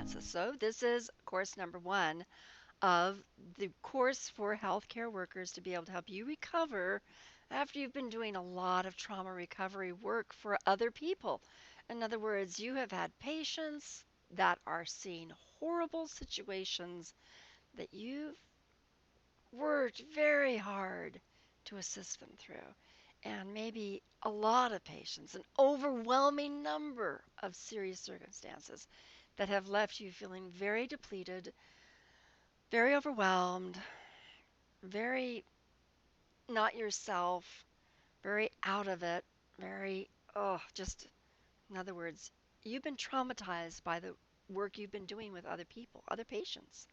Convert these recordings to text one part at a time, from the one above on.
circumstances. So, this is course number one of the course for healthcare workers to be able to help you recover after you've been doing a lot of trauma recovery work for other people. In other words, you have had patients that are seeing horrible situations that you've worked very hard to assist them through. And maybe a lot of patients, an overwhelming number of serious circumstances that have left you feeling very depleted, very overwhelmed, very not yourself, very out of it, very, oh, just, in other words, you've been traumatized by the work you've been doing with other people, other patients.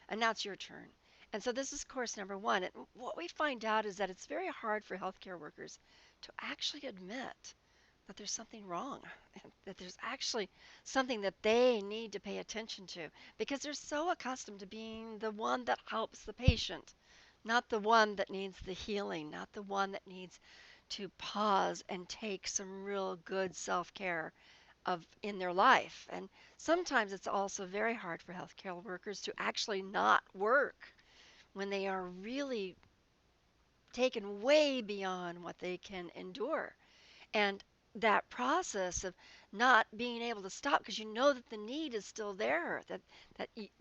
And now it's your turn. And so this is course number one. And what we find out is that it's very hard for healthcare workers to actually admit that there's something wrong, that there's actually something that they need to pay attention to because they're so accustomed to being the one that helps the patient, not the one that needs the healing, not the one that needs to pause and take some real good self-care of in their life. And sometimes it's also very hard for healthcare workers to actually not work when they are really taken way beyond what they can endure. And that process of not being able to stop because you know that the need is still there,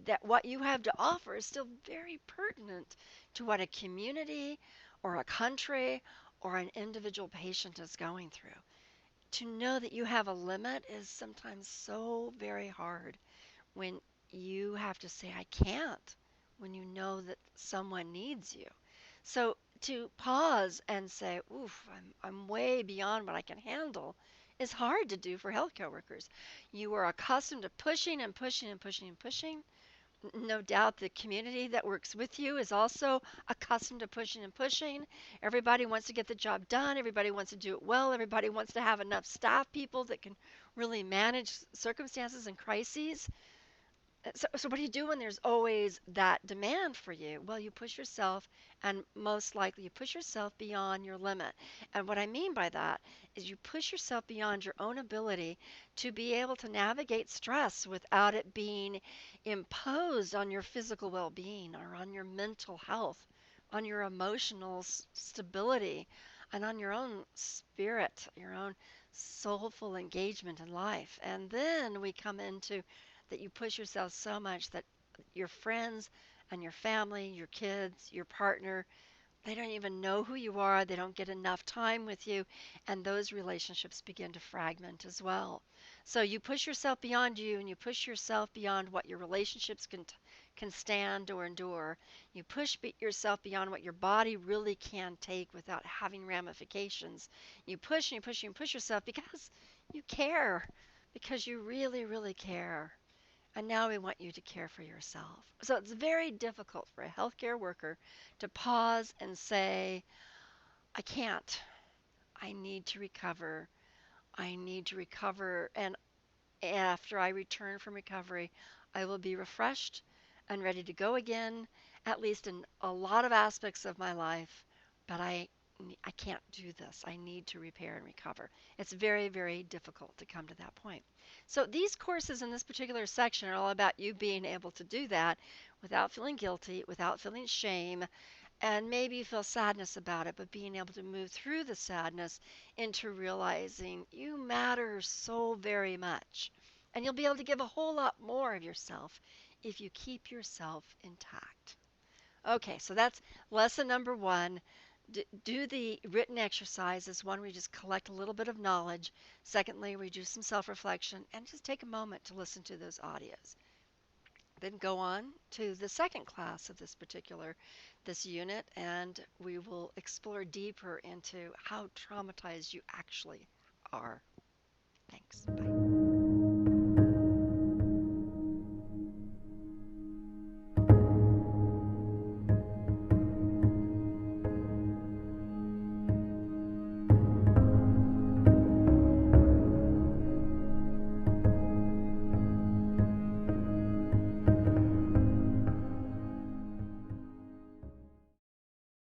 that what you have to offer is still very pertinent to what a community or a country or an individual patient is going through. To know that you have a limit is sometimes so very hard when you have to say, I can't, when you know that someone needs you. So to pause and say, oof, I'm way beyond what I can handle is hard to do for healthcare workers. You are accustomed to pushing and pushing and pushing and pushing. No doubt the community that works with you is also accustomed to pushing and pushing. Everybody wants to get the job done. Everybody wants to do it well. Everybody wants to have enough staff people that can really manage circumstances and crises. So what do you do when there's always that demand for you? Well, you push yourself, and most likely you push yourself beyond your limit. And what I mean by that is you push yourself beyond your own ability to be able to navigate stress without it being imposed on your physical well-being or on your mental health, on your emotional stability, and on your own spirit, your own soulful engagement in life. And then we come into that you push yourself so much that your friends and your family, your kids, your partner, they don't even know who you are. They don't get enough time with you. And those relationships begin to fragment as well. So you push yourself beyond you and you push yourself beyond what your relationships can stand or endure. You push yourself beyond what your body really can take without having ramifications. You push and you push and you push yourself because you care, because you really, really care. And now we want you to care for yourself. So it's very difficult for a healthcare worker to pause and say, I can't. I need to recover. I need to recover. And after I return from recovery, I will be refreshed and ready to go again, at least in a lot of aspects of my life. But I can't do this. I need to repair and recover. It's very, very difficult to come to that point. So these courses in this particular section are all about you being able to do that without feeling guilty, without feeling shame, and maybe you feel sadness about it, but being able to move through the sadness into realizing you matter so very much. And you'll be able to give a whole lot more of yourself if you keep yourself intact. Okay, so that's lesson number one. Do the written exercises. One, we just collect a little bit of knowledge. Secondly, we do some self reflection and just take a moment to listen to those audios. Then go on to the second class of this unit, and we will explore deeper into how traumatized you actually are. Thanks. Bye.